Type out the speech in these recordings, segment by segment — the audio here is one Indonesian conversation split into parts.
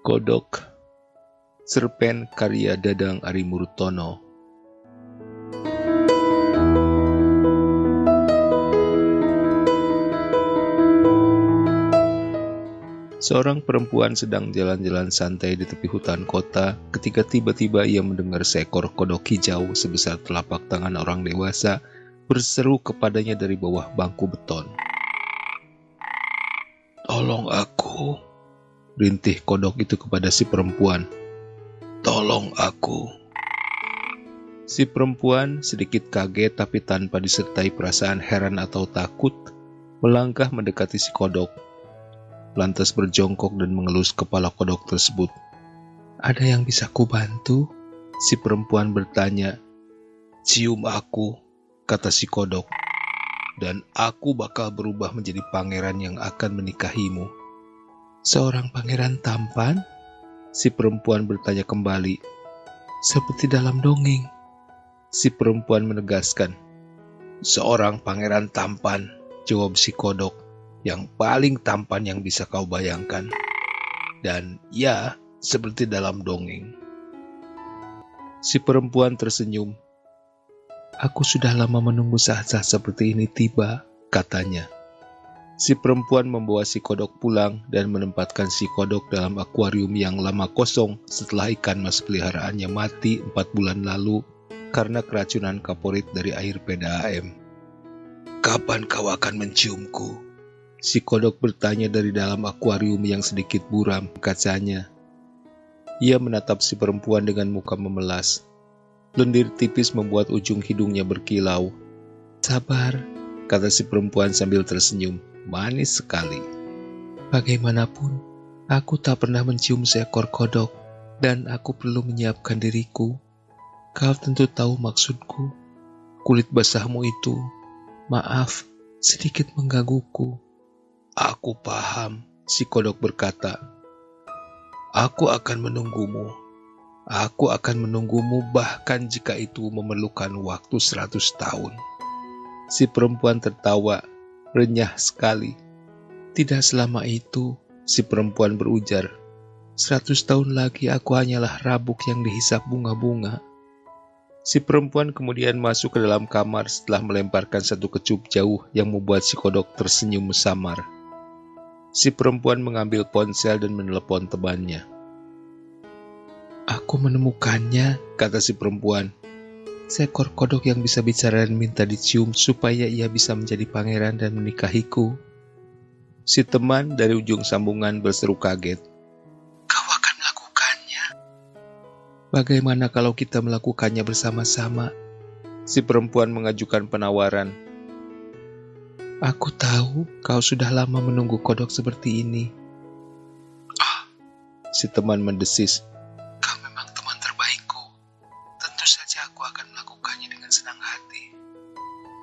Kodok, cerpen karya Dadang Arimurtono. Seorang perempuan sedang jalan-jalan santai di tepi hutan kota ketika tiba-tiba ia mendengar seekor kodok hijau sebesar telapak tangan orang dewasa berseru kepadanya dari bawah bangku beton. "Tolong aku," rintih kodok itu kepada si perempuan. "Tolong aku." Si perempuan sedikit kaget tapi tanpa disertai perasaan heran atau takut, melangkah mendekati si kodok. Lantas berjongkok dan mengelus kepala kodok tersebut. "Ada yang bisa kubantu?" Si perempuan bertanya. "Cium aku," kata si kodok, "dan aku bakal berubah menjadi pangeran yang akan menikahimu." "Seorang pangeran tampan?" Si perempuan bertanya kembali. "Seperti dalam dongeng." Si perempuan menegaskan. "Seorang pangeran tampan," jawab si kodok, "yang paling tampan yang bisa kau bayangkan. Dan ya, seperti dalam dongeng." Si perempuan tersenyum. "Aku sudah lama menunggu saat-saat seperti ini tiba," katanya. Si perempuan membawa si kodok pulang dan menempatkan si kodok dalam akuarium yang lama kosong setelah ikan mas peliharaannya mati 4 bulan lalu karena keracunan kaporit dari air PDAM. "Kapan kau akan menciumku?" Si kodok bertanya dari dalam akuarium yang sedikit buram kacanya. Ia menatap si perempuan dengan muka memelas. Lendir tipis membuat ujung hidungnya berkilau. "Sabar," kata si perempuan sambil tersenyum. Manis sekali. "Bagaimanapun, aku tak pernah mencium seekor kodok, dan aku perlu menyiapkan diriku. Kau tentu tahu maksudku. Kulit basahmu itu, maaf, sedikit menggangguku." "Aku paham," si kodok berkata. "Aku akan menunggumu. Aku akan menunggumu bahkan jika itu memerlukan waktu 100 tahun. Si perempuan tertawa, renyah sekali. "Tidak selama itu," si perempuan berujar. 100 tahun lagi aku hanyalah rabuk yang dihisap bunga-bunga." Si perempuan kemudian masuk ke dalam kamar setelah melemparkan satu kecup jauh yang membuat si kodok tersenyum samar. Si perempuan mengambil ponsel dan menelepon temannya. "Aku menemukannya," kata si perempuan. "Seekor kodok yang bisa bicara dan minta dicium supaya ia bisa menjadi pangeran dan menikahiku." Si teman dari ujung sambungan berseru kaget. "Kau akan melakukannya?" "Bagaimana kalau kita melakukannya bersama-sama?" Si perempuan mengajukan penawaran. "Aku tahu kau sudah lama menunggu kodok seperti ini." "Ah," si teman mendesis. "Kau memang teman terbaikku. Tentu saja aku akan melakukannya dengan senang hati.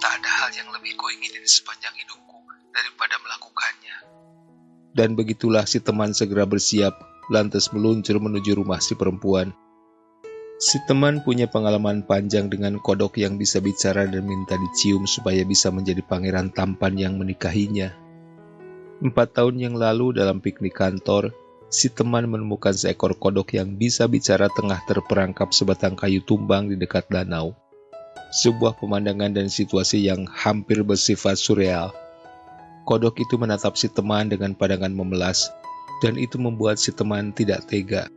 Tak ada hal yang lebih kuingini di sepanjang hidupku daripada melakukannya." Dan begitulah si teman segera bersiap, lantas meluncur menuju rumah si perempuan. Si teman punya pengalaman panjang dengan kodok yang bisa bicara dan minta dicium supaya bisa menjadi pangeran tampan yang menikahinya. 4 tahun yang lalu dalam piknik kantor, si teman menemukan seekor kodok yang bisa bicara tengah terperangkap sebatang kayu tumbang di dekat danau. Sebuah pemandangan dan situasi yang hampir bersifat surreal. Kodok itu menatap si teman dengan pandangan memelas, dan itu membuat si teman tidak tega.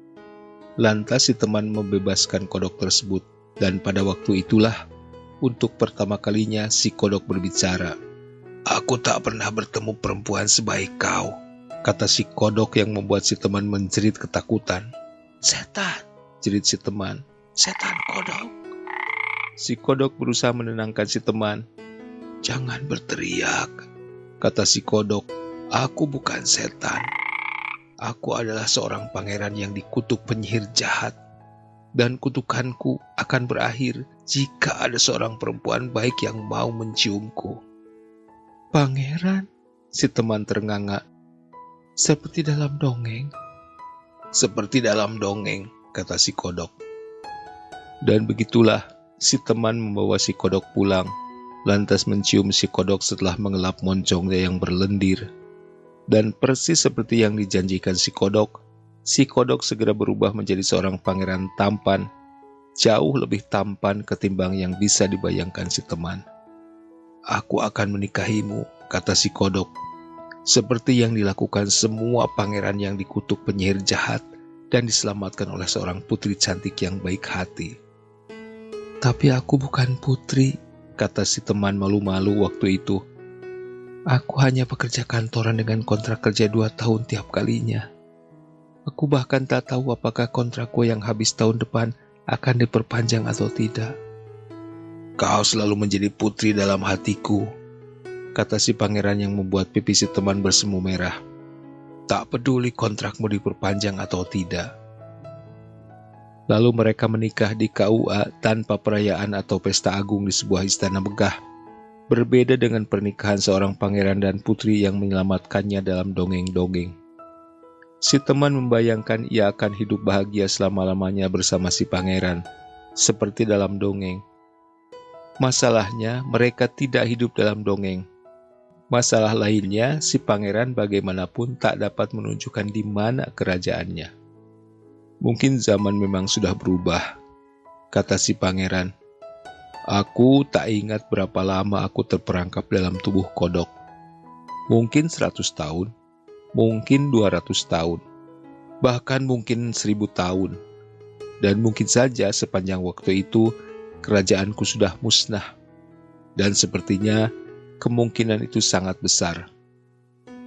Lantas si teman membebaskan kodok tersebut, dan pada waktu itulah, untuk pertama kalinya si kodok berbicara. "Aku tak pernah bertemu perempuan sebaik kau," kata si kodok yang membuat si teman menjerit ketakutan. "Setan," jerit si teman. "Setan kodok." Si kodok berusaha menenangkan si teman. "Jangan berteriak," kata si kodok. "Aku bukan setan. Aku adalah seorang pangeran yang dikutuk penyihir jahat. Dan kutukanku akan berakhir jika ada seorang perempuan baik yang mau menciumku." "Pangeran?" si teman ternganga. "Seperti dalam dongeng?" "Seperti dalam dongeng," kata si kodok. Dan begitulah si teman membawa si kodok pulang, lantas mencium si kodok setelah mengelap moncongnya yang berlendir. Dan persis seperti yang dijanjikan si kodok, Si kodok segera berubah menjadi seorang pangeran tampan, jauh lebih tampan ketimbang yang bisa dibayangkan si teman. "Aku akan menikahimu," kata si kodok, seperti yang dilakukan semua pangeran yang dikutuk penyihir jahat dan diselamatkan oleh seorang putri cantik yang baik hati. "Tapi aku bukan putri," kata si teman malu-malu waktu itu. "Aku hanya pekerja kantoran dengan kontrak kerja 2 tahun tiap kalinya. Aku bahkan tak tahu apakah kontrakku yang habis tahun depan akan diperpanjang atau tidak." "Kau selalu menjadi putri dalam hatiku," kata si pangeran yang membuat pipi si teman bersemu merah. "Tak peduli kontrakmu diperpanjang atau tidak." Lalu mereka menikah di KUA tanpa perayaan atau pesta agung di sebuah istana megah. Berbeda dengan pernikahan seorang pangeran dan putri yang menyelamatkannya dalam dongeng-dongeng. Si teman membayangkan ia akan hidup bahagia selama-lamanya bersama si pangeran, seperti dalam dongeng. Masalahnya, mereka tidak hidup dalam dongeng. Masalah lainnya, si pangeran bagaimanapun tak dapat menunjukkan di mana kerajaannya. "Mungkin zaman memang sudah berubah," kata si pangeran. "Aku tak ingat berapa lama aku terperangkap dalam tubuh kodok. Mungkin 100 tahun, mungkin 200 tahun, bahkan mungkin 1000 tahun. Dan mungkin saja sepanjang waktu itu kerajaanku sudah musnah. Dan sepertinya kemungkinan itu sangat besar."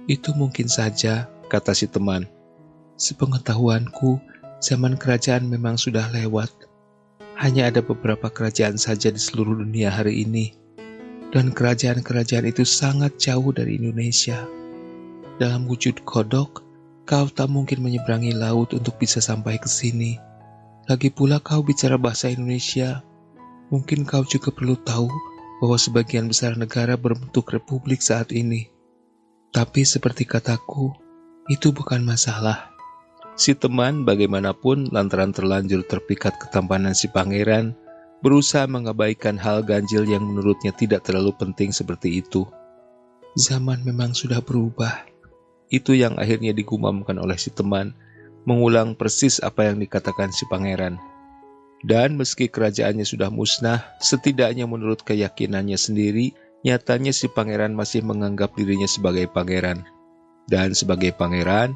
"Itu mungkin saja," kata si teman. "Sepengetahuanku, zaman kerajaan memang sudah lewat. Hanya ada beberapa kerajaan saja di seluruh dunia hari ini. Dan kerajaan-kerajaan itu sangat jauh dari Indonesia. Dalam wujud kodok, kau tak mungkin menyeberangi laut untuk bisa sampai ke sini. Lagi pula kau bicara bahasa Indonesia. Mungkin kau juga perlu tahu bahwa sebagian besar negara berbentuk republik saat ini. Tapi seperti kataku, itu bukan masalah." Si teman bagaimanapun lantaran terlanjur terpikat ketampanan si pangeran, berusaha mengabaikan hal ganjil yang menurutnya tidak terlalu penting seperti itu. "Zaman memang sudah berubah." Itu yang akhirnya digumamkan oleh si teman, mengulang persis apa yang dikatakan si pangeran. Dan meski kerajaannya sudah musnah, setidaknya menurut keyakinannya sendiri, nyatanya si pangeran masih menganggap dirinya sebagai pangeran. Dan sebagai pangeran,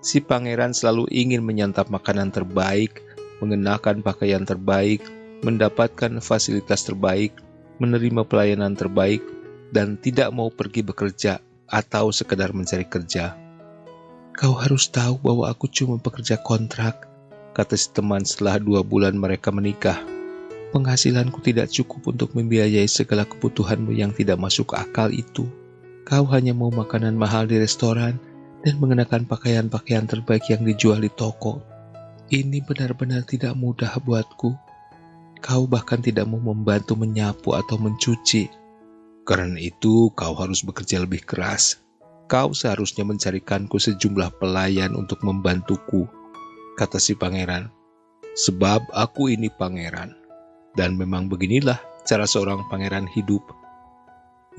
si pangeran selalu ingin menyantap makanan terbaik, mengenakan pakaian terbaik, mendapatkan fasilitas terbaik, menerima pelayanan terbaik, dan tidak mau pergi bekerja atau sekedar mencari kerja. "Kau harus tahu bahwa aku cuma pekerja kontrak," kata si teman setelah 2 bulan mereka menikah. "Penghasilanku tidak cukup untuk membiayai segala kebutuhanmu yang tidak masuk akal itu. Kau hanya mau makanan mahal di restoran dan mengenakan pakaian-pakaian terbaik yang dijual di toko. Ini benar-benar tidak mudah buatku. Kau bahkan tidak mau membantu menyapu atau mencuci. Karena itu kau harus bekerja lebih keras. Kau seharusnya mencarikanku sejumlah pelayan untuk membantuku," kata si pangeran. "Sebab aku ini pangeran. Dan memang beginilah cara seorang pangeran hidup."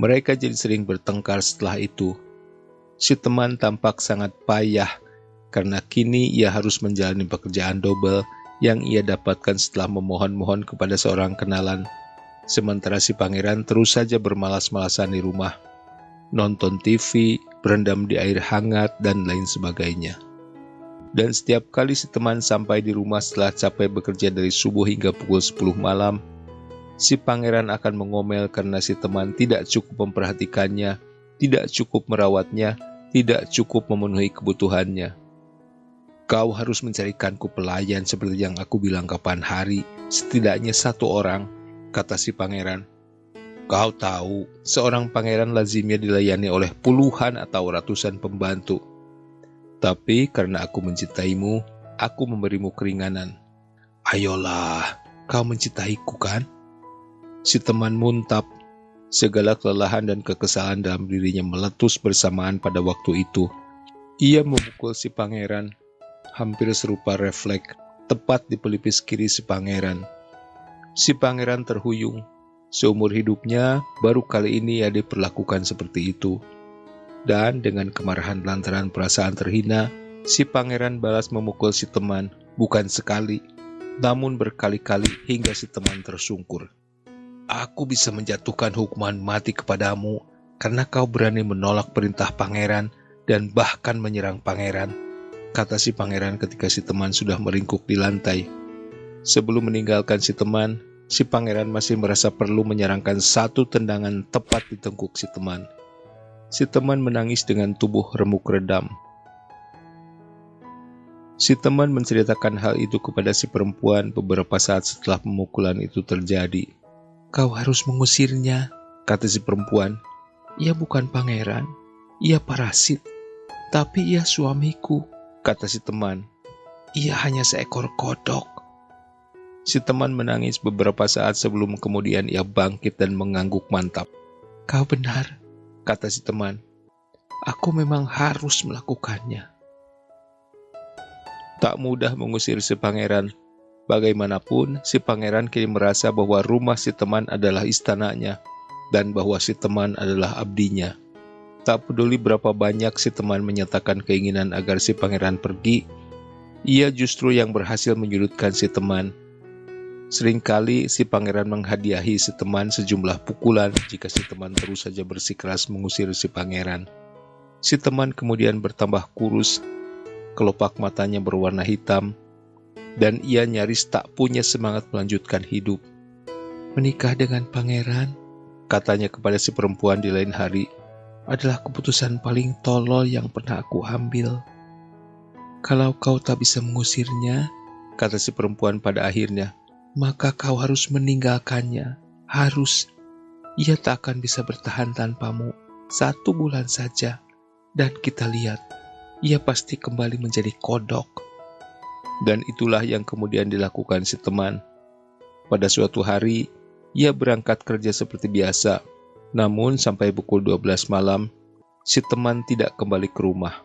Mereka jadi sering bertengkar setelah itu. Si teman tampak sangat payah karena kini ia harus menjalani pekerjaan double yang ia dapatkan setelah memohon-mohon kepada seorang kenalan. Sementara si pangeran terus saja bermalas-malasan di rumah, nonton TV, berendam di air hangat, dan lain sebagainya. Dan setiap kali si teman sampai di rumah setelah capek bekerja dari subuh hingga pukul 10 malam, si pangeran akan mengomel karena si teman tidak cukup memperhatikannya, tidak cukup merawatnya, tidak cukup memenuhi kebutuhannya. "Kau harus mencarikanku pelayan seperti yang aku bilang kapan hari, setidaknya 1 orang," kata si pangeran. "Kau tahu, seorang pangeran lazimnya dilayani oleh puluhan atau ratusan pembantu. Tapi karena aku mencintaimu, aku memberimu keringanan. Ayolah, kau mencintaiku kan?" Si teman muntap. Segala kelelahan dan kekesalan dalam dirinya meletus bersamaan pada waktu itu. Ia memukul si pangeran, hampir serupa refleks, tepat di pelipis kiri si pangeran. Si pangeran terhuyung. Seumur hidupnya, baru kali ini ia diperlakukan seperti itu. Dan dengan kemarahan lantaran perasaan terhina, Si pangeran balas memukul si teman, bukan sekali, namun berkali-kali hingga si teman tersungkur. Aku bisa menjatuhkan hukuman mati kepadamu karena kau berani menolak perintah pangeran dan bahkan menyerang pangeran, kata si pangeran ketika si teman sudah meringkuk di lantai. Sebelum meninggalkan si teman, si pangeran masih merasa perlu menyerangkan satu tendangan tepat di tengkuk si teman. Si teman menangis dengan tubuh remuk redam. Si teman menceritakan hal itu kepada si perempuan beberapa saat setelah pemukulan itu terjadi. Kau harus mengusirnya, kata si perempuan. Ia bukan pangeran, ia parasit. Tapi ia suamiku, kata si teman. Ia hanya seekor kodok. Si teman menangis beberapa saat sebelum kemudian ia bangkit dan mengangguk mantap. Kau benar, kata si teman. Aku memang harus melakukannya. Tak mudah mengusir si pangeran. Bagaimanapun, si pangeran kini merasa bahwa rumah si teman adalah istananya dan bahwa si teman adalah abdinya. Tak peduli berapa banyak si teman menyatakan keinginan agar si pangeran pergi, ia justru yang berhasil menyudutkan si teman. Seringkali si pangeran menghadiahi si teman sejumlah pukulan jika si teman terus saja bersikeras mengusir si pangeran. Si teman kemudian bertambah kurus, kelopak matanya berwarna hitam, dan ia nyaris tak punya semangat melanjutkan hidup. Menikah dengan pangeran, katanya kepada si perempuan di lain hari, adalah keputusan paling tolol yang pernah aku ambil. Kalau kau tak bisa mengusirnya, kata si perempuan pada akhirnya, maka kau harus meninggalkannya. Harus. Ia tak akan bisa bertahan tanpamu 1 bulan saja. Dan kita lihat, ia pasti kembali menjadi kodok. Dan itulah yang kemudian dilakukan si teman. Pada suatu hari, ia berangkat kerja seperti biasa. Namun sampai pukul 12 malam, si teman tidak kembali ke rumah.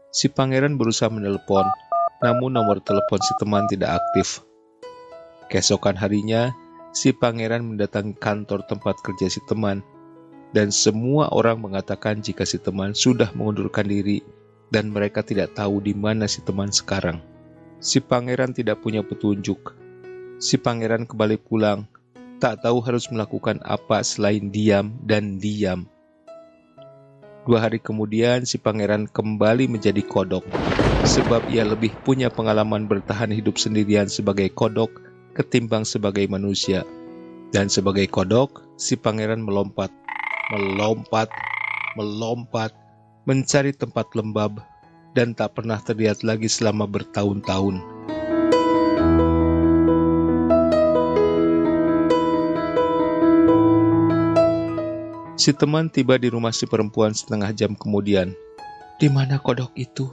Si pangeran berusaha menelepon, namun nomor telepon si teman tidak aktif. Keesokan harinya, si pangeran mendatangi kantor tempat kerja si teman, dan semua orang mengatakan jika si teman sudah mengundurkan diri dan mereka tidak tahu di mana si teman sekarang. Si pangeran tidak punya petunjuk. Si pangeran kembali pulang, tak tahu harus melakukan apa selain diam dan diam. 2 hari kemudian si pangeran kembali menjadi kodok, sebab ia lebih punya pengalaman bertahan hidup sendirian sebagai kodok ketimbang sebagai manusia. Dan sebagai kodok, si pangeran melompat, mencari tempat lembab, dan tak pernah terlihat lagi selama bertahun-tahun. Si teman tiba di rumah si perempuan setengah jam kemudian. Di mana kodok itu?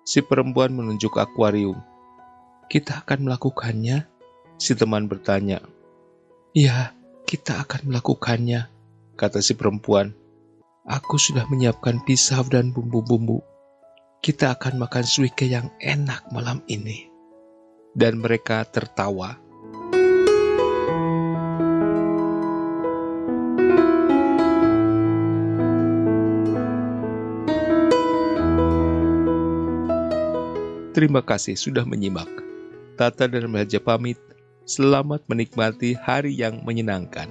Si perempuan menunjuk akuarium. Kita akan melakukannya? Si teman bertanya. Ya, kita akan melakukannya, kata si perempuan. Aku sudah menyiapkan pisau dan bumbu-bumbu. Kita akan makan suike yang enak malam ini. Dan mereka tertawa. Terima kasih sudah menyimak. Tata dan Raja pamit. Selamat menikmati hari yang menyenangkan.